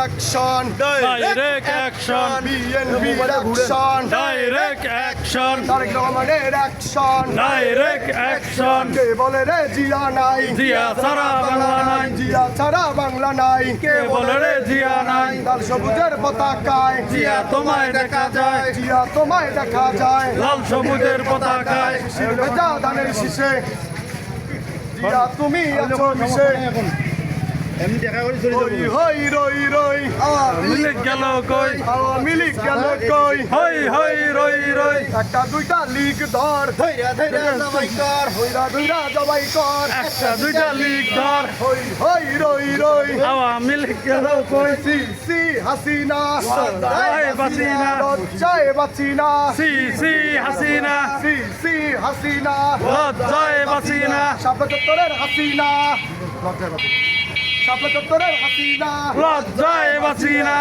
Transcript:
Action direct action বিএনপির action direct action Tarique রহমানের action direct action কে বলে রে জিয়া নাই জিয়া ছাড়া বাংলা নাই জিয়া ছাড়া বাংলা নাই কে বলে রে জিয়া নাই লাল সবুজের পতাকায় জিয়া তোমায় দেখা যায় জিয়া তোমায় দেখা যায় লাল সবুজের পতাকায় শিশির ভেজা ধানের শীষে জিয়া তুমি আছো মিশে হই হই রই রই মিলে গেল কই আওয়ামী লীগ গেল কই হই হই রই রই একটা দুইটা লীগ ধর হইরা দুইরা জবাই কর একটা দুইটা লিগ ধর হই হই রই রই আওয়ামী লীগ গেল কই সি সি হাসিনা লজ্জায় বাঁচি না। লজ্জায় বাঁচি না সি সি হাসিনা সি সি হাসিনা লজ্জায় বাঁচি না শাপলা চত্বরের হাসিনা শাপলা চত্বরের হাসিনা লজ্জায় বাঁচি না